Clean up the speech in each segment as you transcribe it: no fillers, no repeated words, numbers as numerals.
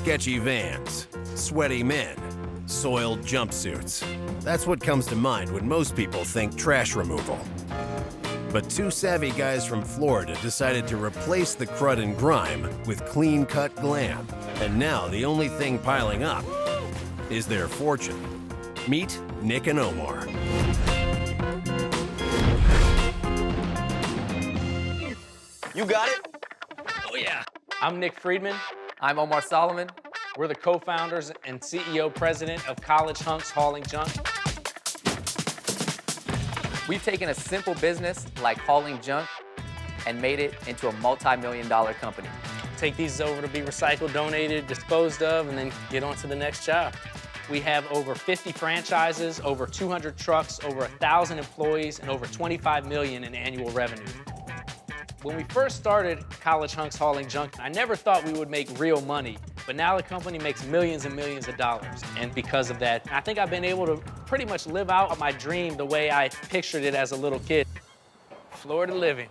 sketchy vans, sweaty men, soiled jumpsuits. That's what comes to mind when most people think trash removal. But two savvy guys from Florida decided to replace the crud and grime with clean-cut glam. And now the only thing piling up is their fortune. Meet Nick and Omar. You got it? Oh, yeah. I'm Nick Friedman. I'm Omar Soliman. We're the co-founders and CEO president of Hunks Hauling Junk. We've taken a simple business like hauling junk and made it into a multi-million-dollar company. Take these over to be recycled, donated, disposed of, and then get on to the next job. We have over 50 franchises, over 200 trucks, over 1,000 employees, and over $25 million in annual revenue. When we first started Hunks Hauling Junk, I never thought we would make real money, but now the company makes millions and millions of dollars. And because of that, I think I've been able to pretty much live out my dream the way I pictured it as a little kid. Florida living.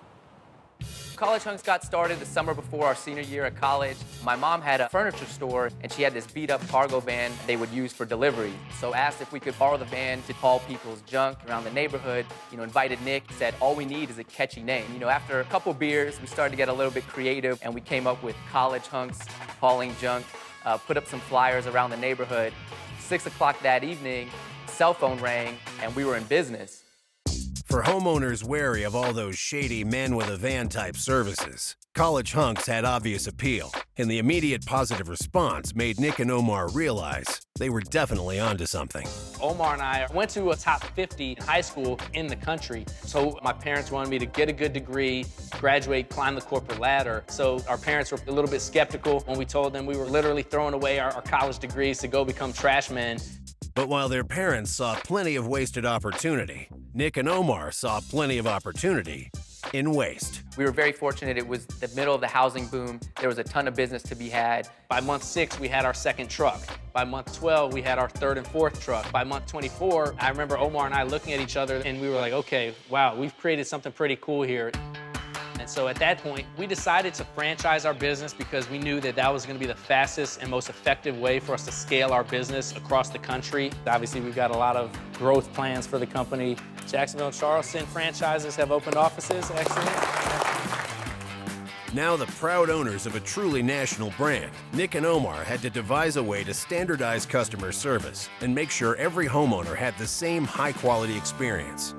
Hunks got started the summer before our senior year at college. My mom had a furniture store, and she had this beat-up cargo van they would use for delivery. So asked if we could borrow the van to haul people's junk around the neighborhood. Invited Nick, said, all we need is a catchy name. After a couple beers, we started to get a little bit creative, and we came up with Hunks Hauling Junk, put up some flyers around the neighborhood. 6 o'clock that evening, cell phone rang, and we were in business. For homeowners wary of all those shady men with a van type services, Hunks had obvious appeal, and the immediate positive response made Nick and Omar realize they were definitely onto something. Omar and I went to a top 50 in high school in the country, so my parents wanted me to get a good degree, graduate, climb the corporate ladder. So our parents were a little bit skeptical when we told them we were literally throwing away our college degrees to go become trash men. But while their parents saw plenty of wasted opportunity, Nick and Omar saw plenty of opportunity in waste. We were very fortunate. It was the middle of the housing boom. There was a ton of business to be had. By month 6, we had our second truck. By month 12, we had our third and fourth truck. By month 24, I remember Omar and I looking at each other, and we were like, okay, wow, we've created something pretty cool here. And so at that point, we decided to franchise our business because we knew that that was going to be the fastest and most effective way for us to scale our business across the country. Obviously, we've got a lot of growth plans for the company. Jacksonville and Charleston franchises have opened offices. Excellent. Now the proud owners of a truly national brand, Nick and Omar had to devise a way to standardize customer service and make sure every homeowner had the same high-quality experience.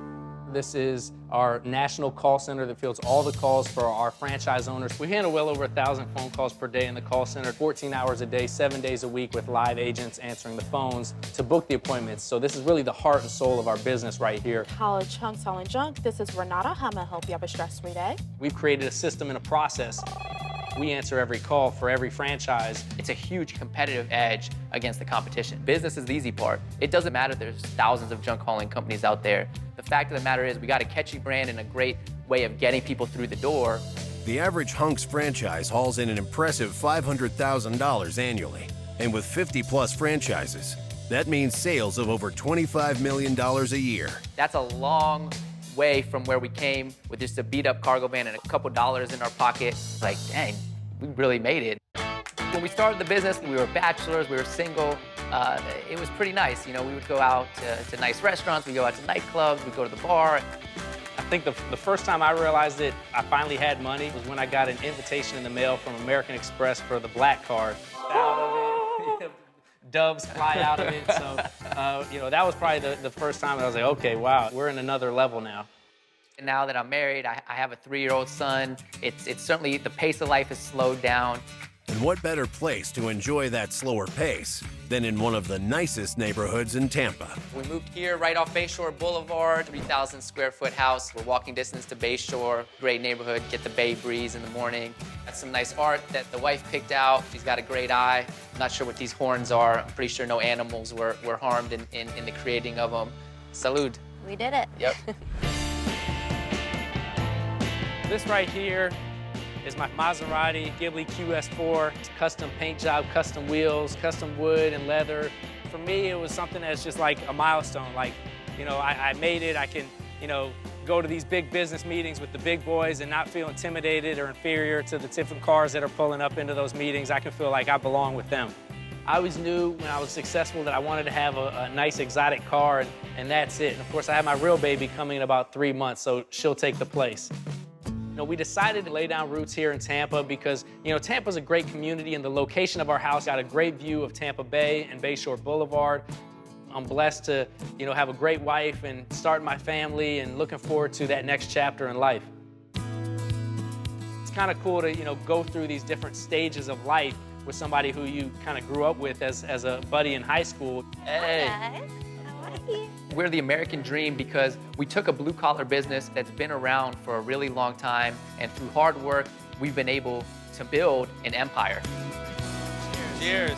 This is our national call center that fields all the calls for our franchise owners. We handle well over 1,000 phone calls per day in the call center, 14 hours a day, 7 days a week with live agents answering the phones to book the appointments. So this is really the heart and soul of our business right here. Hunks Hauling Junk, this is Renata. How may I help you have a stress-free day? We've created a system and a process. We answer every call for every franchise. It's a huge competitive edge against the competition. Business is the easy part. It doesn't matter if there's thousands of junk hauling companies out there. The fact of the matter is we got a catchy brand and a great way of getting people through the door. The average Hunks franchise hauls in an impressive $500,000 annually. And with 50-plus franchises, that means sales of over $25 million a year. That's a long way from where we came with just a beat-up cargo van and a couple dollars in our pocket. Like, dang, we really made it. When we started the business, we were bachelors, we were single. It was pretty nice. We would go out to nice restaurants, we'd go out to nightclubs, we'd go to the bar. I think the first time I realized that I finally had money was when I got an invitation in the mail from American Express for the black card. Out of it, doves fly out of it. So, that was probably the first time I was like, okay, wow, we're in another level now. And now that I'm married, I have a 3-year-old son. It's certainly, the pace of life has slowed down. And what better place to enjoy that slower pace than in one of the nicest neighborhoods in Tampa? We moved here right off Bayshore Boulevard, 3,000 square foot house. We're walking distance to Bayshore, great neighborhood, get the bay breeze in the morning. That's some nice art that the wife picked out. She's got a great eye. I'm not sure what these horns are. I'm pretty sure no animals were harmed in the creating of them. Salud. We did it. Yep. This right here is my Maserati Ghibli QS4. It's custom paint job, custom wheels, custom wood and leather. For me, it was something that's just like a milestone. Like, I made it. I can, go to these big business meetings with the big boys and not feel intimidated or inferior to the different cars that are pulling up into those meetings. I can feel like I belong with them. I always knew when I was successful that I wanted to have a nice exotic car, and that's it. And of course, I have my real baby coming in about 3 months, so she'll take the place. You know, we decided to lay down roots here in Tampa because, you know, Tampa's a great community, and the location of our house got a great view of Tampa Bay and Bayshore Boulevard. I'm blessed to, you know, have a great wife and start my family and looking forward to that next chapter in life. It's kind of cool to, you know, go through these different stages of life with somebody who you kind of grew up with as a buddy in high school. Hey. Hi, how are you? We're the American dream because we took a blue-collar business that's been around for a really long time, and through hard work, we've been able to build an empire. Cheers.